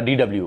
DW,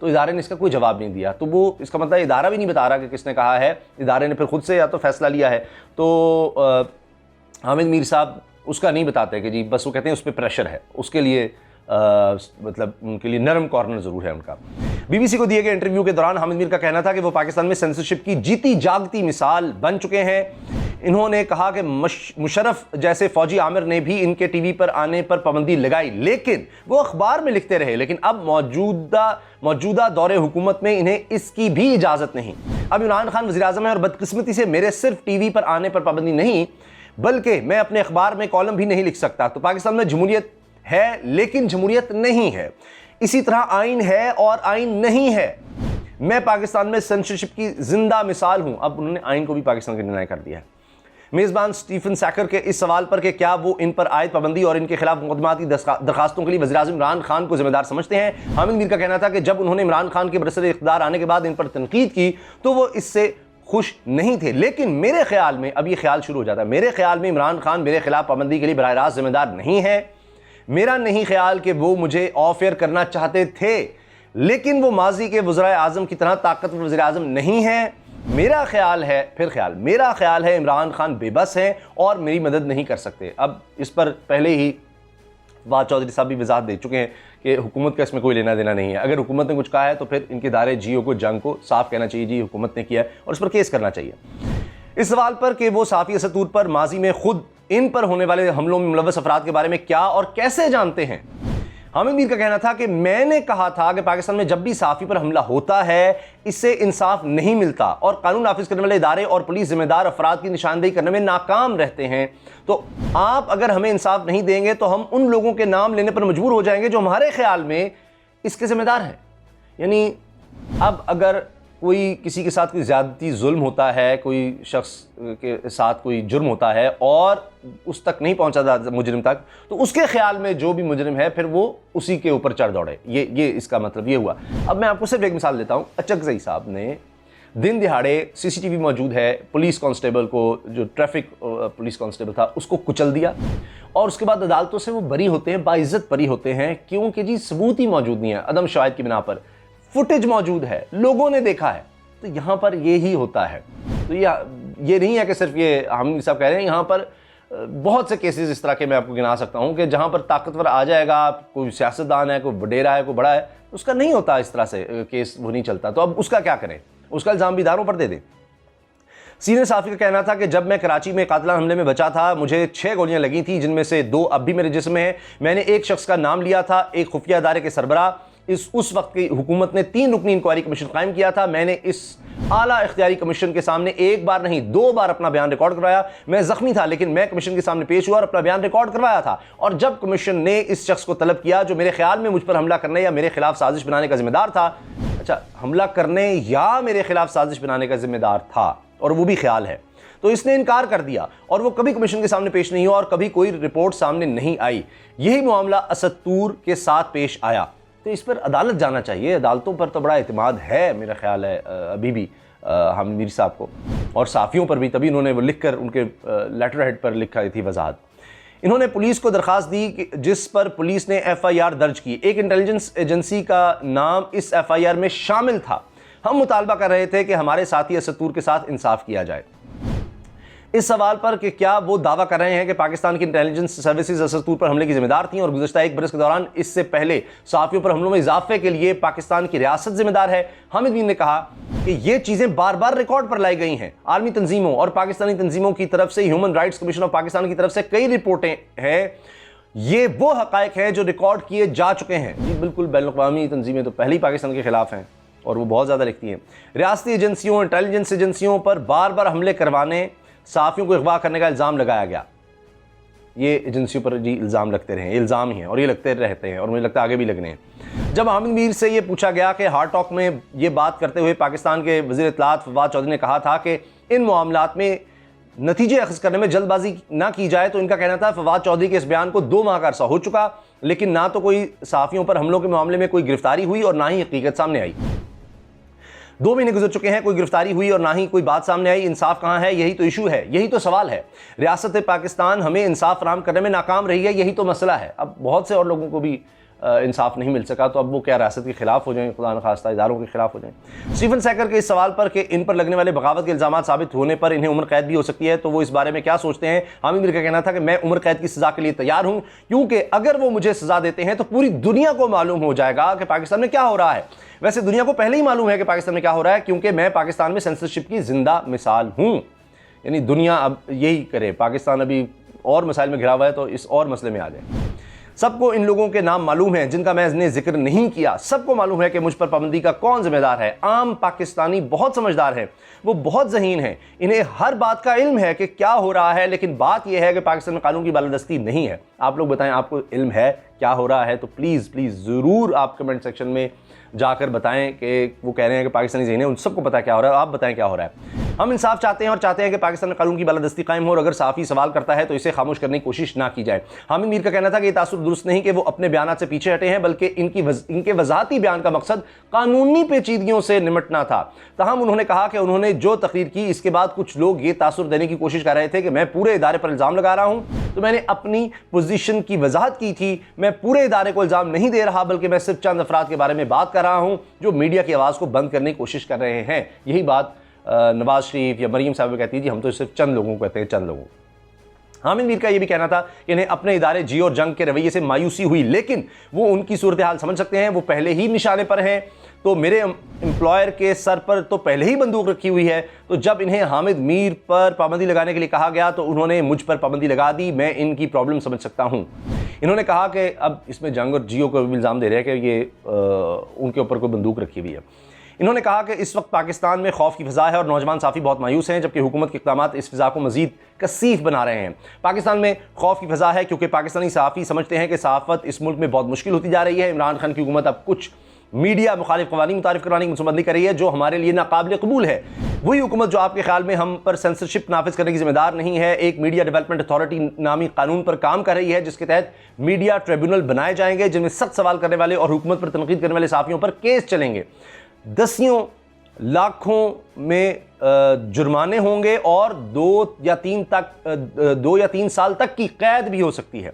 تو ادارے نے اس کا کوئی جواب نہیں دیا. تو وہ اس کا مطلب ادارہ بھی نہیں بتا رہا کہ کس نے کہا ہے, ادارے نے پھر خود سے یا تو فیصلہ لیا ہے. تو حامد میر صاحب اس کا نہیں بتاتے کہ جی بس وہ کہتے ہیں اس پہ پریشر ہے, اس کے لیے مطلب ان کے لیے نرم کارنر ضرور ہے ان کا. بی بی سی کو دیے گئے انٹرویو کے دوران حامد میر کا کہنا تھا کہ وہ پاکستان میں سینسرشپ کی جیتی جاگتی مثال بن چکے ہیں. انہوں نے کہا کہ مشرف جیسے فوجی عامر نے بھی ان کے ٹی وی پر آنے پر پابندی لگائی, لیکن وہ اخبار میں لکھتے رہے, لیکن اب موجودہ دور حکومت میں انہیں اس کی بھی اجازت نہیں. اب عمران خان وزیر اعظم ہے اور بدقسمتی سے میرے صرف ٹی وی پر آنے پر پابندی نہیں بلکہ میں اپنے اخبار میں کالم بھی نہیں لکھ سکتا. تو پاکستان میں جمہوریت ہے لیکن جمہوریت نہیں ہے, اسی طرح آئین ہے اور آئین نہیں ہے. میں پاکستان میں سینسرشپ کی زندہ مثال ہوں. اب انہوں نے آئین کو بھی پاکستان کے ڈینائی کر دیا ہے. میزبان سٹیفن سیکر کے اس سوال پر کہ کیا وہ ان پر عائد پابندی اور ان کے خلاف مقدماتی درخواستوں کے لیے وزیر اعظم عمران خان کو ذمہ دار سمجھتے ہیں, حامد میر کا کہنا تھا کہ جب انہوں نے عمران خان کے برسر اقتدار آنے کے بعد ان پر تنقید کی تو وہ اس سے خوش نہیں تھے, لیکن میرے خیال میں اب یہ خیال شروع ہو جاتا ہے, میرے خیال میں عمران خان میرے خلاف پابندی کے لیے براہ راست ذمہ دار نہیں ہے. میرا نہیں خیال کہ وہ مجھے آف ایئر کرنا چاہتے تھے, لیکن وہ ماضی کے وزرائے اعظم کی طرح طاقتور وزیر اعظم نہیں ہے. میرا خیال ہے عمران خان بے بس ہیں اور میری مدد نہیں کر سکتے. اب اس پر پہلے ہی فواد چودھری صاحب بھی وضاحت دے چکے ہیں کہ حکومت کا اس میں کوئی لینا دینا نہیں ہے. اگر حکومت نے کچھ کہا ہے تو پھر ان کے ادارے جیو کو جنگ کو صاف کہنا چاہیے جی حکومت نے کیا ہے اور اس پر کیس کرنا چاہیے. اس سوال پر کہ وہ صحافی اسطور پر ماضی میں خود ان پر ہونے والے حملوں میں ملوث افراد کے بارے میں کیا اور کیسے جانتے ہیں, حامد میر کا کہنا تھا کہ میں نے کہا تھا کہ پاکستان میں جب بھی صحافی پر حملہ ہوتا ہے اس سے انصاف نہیں ملتا اور قانون نافذ کرنے والے ادارے اور پولیس ذمہ دار افراد کی نشاندہی کرنے میں ناکام رہتے ہیں. تو آپ اگر ہمیں انصاف نہیں دیں گے تو ہم ان لوگوں کے نام لینے پر مجبور ہو جائیں گے جو ہمارے خیال میں اس کے ذمہ دار ہیں. یعنی اب اگر کوئی کسی کے ساتھ کوئی زیادتی ظلم ہوتا ہے, کوئی شخص کے ساتھ کوئی جرم ہوتا ہے اور اس تک نہیں پہنچا مجرم تک, تو اس کے خیال میں جو بھی مجرم ہے پھر وہ اسی کے اوپر چڑھ دوڑے. یہ اس کا مطلب یہ ہوا. اب میں آپ کو صرف ایک مثال دیتا ہوں. اچکزئی صاحب نے دن دہاڑے سی سی ٹی وی موجود ہے, پولیس کانسٹیبل کو, جو ٹریفک پولیس کانسٹیبل تھا, اس کو کچل دیا اور اس کے بعد عدالتوں سے وہ بری ہوتے ہیں, باعزت بری ہوتے ہیں, کیونکہ جی ثبوت ہی موجود نہیں ہے, عدم شواہد کی بنا پر. فوٹیج موجود ہے, لوگوں نے دیکھا ہے. تو یہاں پر یہی ہوتا ہے. تو یہ نہیں ہے کہ صرف یہ حامد صاحب کہہ رہے ہیں, یہاں پر بہت سے کیسز اس طرح کے میں آپ کو گنا سکتا ہوں کہ جہاں پر طاقتور آ جائے گا, کوئی سیاستدان ہے, کوئی وڈیرا ہے, کوئی بڑا ہے, اس کا نہیں ہوتا اس طرح سے کیس, وہ نہیں چلتا. تو اب اس کا کیا کریں, اس کا الزام بھی اداروں پر دے دیں. سینئر صحافی کا کہنا تھا کہ جب میں کراچی میں قاتلانہ حملے میں بچا تھا مجھے 6 گولیاں لگی تھیں جن میں سے 2 اب بھی میرے جسم میں ہیں. میں نے ایک شخص کا نام لیا تھا, ایک خفیہ ادارے کے سربراہ. اس وقت کی حکومت نے 3 رکنی انکوائری کمیشن قائم کیا تھا. میں نے اس اعلیٰ اختیاری کمیشن کے سامنے 1 بار نہیں 2 بار اپنا بیان ریکارڈ کروایا. میں زخمی تھا لیکن میں کمیشن کے سامنے پیش ہوا اور اپنا بیان ریکارڈ کروایا تھا. اور جب کمیشن نے اس شخص کو طلب کیا جو میرے خیال میں مجھ پر حملہ کرنے یا میرے خلاف سازش بنانے کا ذمہ دار تھا, اچھا حملہ کرنے یا میرے خلاف سازش بنانے کا ذمہ دار تھا اور وہ بھی خیال ہے, تو اس نے انکار کر دیا اور وہ کبھی کمیشن کے سامنے پیش نہیں ہوا اور کبھی کوئی رپورٹ سامنے نہیں آئی. یہی معاملہ اسطور کے ساتھ پیش آیا. تو اس پر عدالت جانا چاہیے. عدالتوں پر تو بڑا اعتماد ہے میرا خیال ہے ابھی بھی حامد میر صاحب کو, اور صحافیوں پر بھی, تبھی انہوں نے وہ لکھ کر ان کے لیٹر ہیڈ پر لکھا تھی وضاحت. انہوں نے پولیس کو درخواست دی جس پر پولیس نے ایف آئی آر درج کی. ایک انٹیلیجنس ایجنسی کا نام اس ایف آئی آر میں شامل تھا. ہم مطالبہ کر رہے تھے کہ ہمارے ساتھی اسطور کے ساتھ انصاف کیا جائے. اس سوال پر کہ کیا وہ دعویٰ کر رہے ہیں کہ پاکستان کی انٹیلیجنس سروسز اسطور پر حملے کی ذمہ دار تھیں اور گزشتہ 1 برس کے دوران اس سے پہلے صحافیوں پر حملوں میں اضافے کے لیے پاکستان کی ریاست ذمہ دار ہے. حامد میر نے کہا کہ یہ چیزیں بار بار ریکارڈ پر لائی گئی ہیں. عالمی تنظیموں اور پاکستانی تنظیموں کی طرف سے, human rights commission of Pakistan کی طرف سے کئی رپورٹیں ہیں. یہ وہ حقائق ہیں جو ریکارڈ کیے جا چکے ہیں. جی بالکل, بین الاقوامی تنظیمیں تو پہلے ہی پاکستان کے خلاف ہیں اور وہ بہت زیادہ لکھتی ہیں. ریاستی ایجنسیوں, انٹیلیجنس ایجنسیوں پر بار بار حملے کروانے, صحافیوں کو اغوا کرنے کا الزام لگایا گیا. یہ ایجنسیوں پر جی الزام لگتے رہے ہیں, یہ الزام ہی ہیں اور یہ لگتے رہتے ہیں اور مجھے لگتا ہے آگے بھی لگنے ہیں. جب حامد میر سے یہ پوچھا گیا کہ ہارٹ ٹاک میں یہ بات کرتے ہوئے پاکستان کے وزیر اطلاعات فواد چودھری نے کہا تھا کہ ان معاملات میں نتیجے اخذ کرنے میں جلد بازی نہ کی جائے, تو ان کا کہنا تھا فواد چودھری کے اس بیان کو 2 ماہ کا عرصہ ہو چکا لیکن نہ تو کوئی صحافیوں پر حملوں کے معاملے میں کوئی گرفتاری ہوئی اور نہ ہی حقیقت سامنے آئی. 2 مہینے گزر چکے ہیں, کوئی گرفتاری ہوئی اور نہ ہی کوئی بات سامنے آئی. انصاف کہاں ہے؟ یہی تو ایشو ہے, یہی تو سوال ہے. ریاست پاکستان ہمیں انصاف فراہم کرنے میں ناکام رہی ہے, یہی تو مسئلہ ہے. اب بہت سے اور لوگوں کو بھی انصاف نہیں مل سکا تو اب وہ کیا ریاست کے خلاف ہو جائیں, خدا نخواستہ اداروں کے خلاف ہو جائیں. اسٹیفن سیکر کے اس سوال پر کہ ان پر لگنے والے بغاوت کے الزامات ثابت ہونے پر انہیں عمر قید بھی ہو سکتی ہے تو وہ اس بارے میں کیا سوچتے ہیں. حامد میر کا کہنا تھا کہ میں عمر قید کی سزا کے لیے تیار ہوں, کیونکہ اگر وہ مجھے سزا دیتے ہیں تو پوری دنیا کو معلوم ہو جائے گا کہ پاکستان میں کیا ہو رہا ہے. ویسے دنیا کو پہلے ہی معلوم ہے کہ پاکستان میں کیا ہو رہا ہے, کیونکہ میں پاکستان میں سینسرشپ کی زندہ مثال ہوں. یعنی دنیا اب یہی کرے, پاکستان ابھی اور مسائل میں گھرا ہوا ہے تو اس اور مسئلے میں آ جائے. سب کو ان لوگوں کے نام معلوم ہیں جن کا میں نے ذکر نہیں کیا. سب کو معلوم ہے کہ مجھ پر پابندی کا کون ذمہ دار ہے. عام پاکستانی بہت سمجھدار ہیں, وہ بہت ذہین ہیں, انہیں ہر بات کا علم ہے کہ کیا ہو رہا ہے, لیکن بات یہ ہے کہ پاکستان میں قانون کی بالادستی نہیں ہے. آپ لوگ بتائیں آپ کو علم ہے کیا ہو رہا ہے تو پلیز ضرور آپ کمنٹ سیکشن میں جا کر بتائیں کہ وہ کہہ رہے ہیں کہ پاکستانی ذہین ہے, ان سب کو پتہ کیا ہو رہا ہے, آپ بتائیں کیا ہو رہا ہے. ہم انصاف چاہتے ہیں اور چاہتے ہیں کہ پاکستان میں قانون کی بالادستی قائم ہو, اور اگر صحافی سوال کرتا ہے تو اسے خاموش کرنے کی کوشش نہ کی جائے. حامد میر کا کہنا تھا کہ یہ تاثر درست نہیں کہ وہ اپنے بیانات سے پیچھے ہٹے ہیں, بلکہ ان کے وضاحتی بیان کا مقصد قانونی پیچیدگیوں سے نمٹنا تھا. تاہم انہوں نے کہا کہ انہوں نے جو تقریر کی اس کے بعد کچھ لوگ یہ تاثر دینے کی کوشش کر رہے تھے کہ میں پورے ادارے پر الزام لگا رہا ہوں, تو میں نے اپنی پوزیشن کی وضاحت کی تھی. میں پورے ادارے کو الزام نہیں دے رہا, بلکہ میں صرف چند افراد کے بارے میں بات کر رہا ہوں جو میڈیا کی آواز کو بند کرنے کی کوشش کر رہے ہیں. یہی بات نواز شریف یا مریم صاحب کہتی ہے جی ہم تو صرف چند لوگوں کو کہتے ہیں, چند لوگوں. حامد میر کا یہ بھی کہنا تھا کہ انہیں اپنے ادارے جیو اور جنگ کے رویے سے مایوسی ہوئی, لیکن وہ ان کی صورتحال سمجھ سکتے ہیں. وہ پہلے ہی نشانے پر ہیں, تو میرے امپلائر کے سر پر تو پہلے ہی بندوق رکھی ہوئی ہے, تو جب انہیں حامد میر پر پابندی لگانے کے لیے کہا گیا تو انہوں نے مجھ پر پابندی لگا دی. میں ان کی پرابلم سمجھ سکتا ہوں. انہوں نے کہا کہ اب اس میں جنگ اور جیو کو بھی الزام دے رہے ہیں کہ یہ ان کے اوپر کوئی بندوق رکھی ہوئی ہے. انہوں نے کہا کہ اس وقت پاکستان میں خوف کی فضا ہے اور نوجوان صحافی بہت مایوس ہیں, جبکہ حکومت کے اقدامات اس فضا کو مزید کثیف بنا رہے ہیں. پاکستان میں خوف کی فضا ہے کیونکہ پاکستانی صحافی سمجھتے ہیں کہ صحافت اس ملک میں بہت مشکل ہوتی جا رہی ہے. عمران خان کی حکومت اب کچھ میڈیا مخالف قوانین متعارف کروانے کی منصوبہ بندی کر رہی ہے جو ہمارے لیے ناقابل قبول ہے. وہی حکومت جو آپ کے خیال میں ہم پر سینسرشپ نافذ کرنے کی ذمہ دار نہیں ہے, ایک میڈیا ڈیولپمنٹ اتھارٹی نامی قانون پر کام کر رہی ہے جس کے تحت میڈیا ٹریبیونل بنائے جائیں گے جن میں سخت سوال کرنے والے اور حکومت پر تنقید کرنے والے صحافیوں پر کیس چلیں گے. دسیوں لاکھوں میں جرمانے ہوں گے اور 2 یا 3 سال تک کی قید بھی ہو سکتی ہے.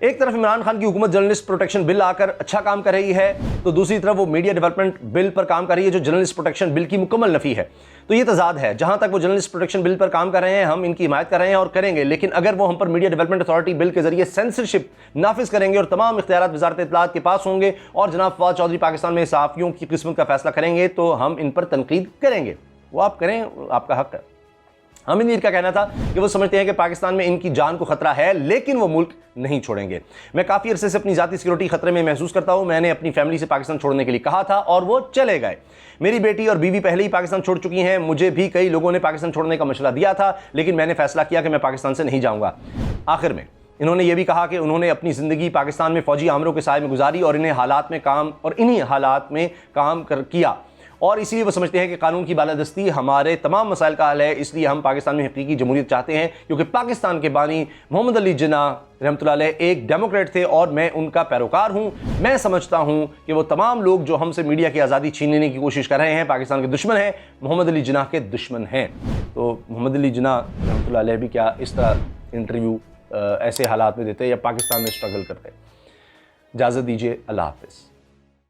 ایک طرف عمران خان کی حکومت جرنلسٹ پروٹیکشن بل لا کر اچھا کام کر رہی ہے, تو دوسری طرف وہ میڈیا ڈیولپمنٹ بل پر کام کر رہی ہے جو جرنلسٹ پروٹیکشن بل کی مکمل نفی ہے. تو یہ تضاد ہے. جہاں تک وہ جرنلسٹ پروٹیکشن بل پر کام کر رہے ہیں ہم ان کی حمایت کر رہے ہیں اور کریں گے, لیکن اگر وہ ہم پر میڈیا ڈیولپمنٹ اتھارٹی بل کے ذریعے سینسرشپ نافذ کریں گے اور تمام اختیارات وزارت اطلاعات کے پاس ہوں گے اور جناب فواد چودھری پاکستان میں صحافیوں کی قسمت کا فیصلہ کریں گے, تو ہم ان پر تنقید کریں گے. وہ آپ کریں, آپ کا حق ہے. حامد میر کا کہنا تھا کہ وہ سمجھتے ہیں کہ پاکستان میں ان کی جان کو خطرہ ہے, لیکن وہ ملک نہیں چھوڑیں گے. میں کافی عرصے سے اپنی ذاتی سیکورٹی خطرے میں محسوس کرتا ہوں. میں نے اپنی فیملی سے پاکستان چھوڑنے کے لیے کہا تھا اور وہ چلے گئے. میری بیٹی اور بیوی پہلے ہی پاکستان چھوڑ چکی ہیں. مجھے بھی کئی لوگوں نے پاکستان چھوڑنے کا مشورہ دیا تھا, لیکن میں نے فیصلہ کیا کہ میں پاکستان سے نہیں جاؤں گا. آخر میں انہوں نے یہ بھی کہا کہ انہوں نے اپنی زندگی پاکستان میں فوجی آمروں کے سائے میں گزاری اور انہیں انہی حالات میں کام کیا, اور اسی لیے وہ سمجھتے ہیں کہ قانون کی بالادستی ہمارے تمام مسائل کا حل ہے. اس لیے ہم پاکستان میں حقیقی جمہوریت چاہتے ہیں, کیونکہ پاکستان کے بانی محمد علی جناح رحمۃ اللہ علیہ ایک ڈیموکریٹ تھے اور میں ان کا پیروکار ہوں. میں سمجھتا ہوں کہ وہ تمام لوگ جو ہم سے میڈیا کی آزادی چھیننے کی کوشش کر رہے ہیں پاکستان کے دشمن ہیں, محمد علی جناح کے دشمن ہیں. تو محمد علی جناح رحمۃ اللہ علیہ بھی کیا اس طرح انٹرویو ایسے حالات میں دیتے یا پاکستان میں اسٹرگل کرتے. اجازت دیجیے, اللہ حافظ.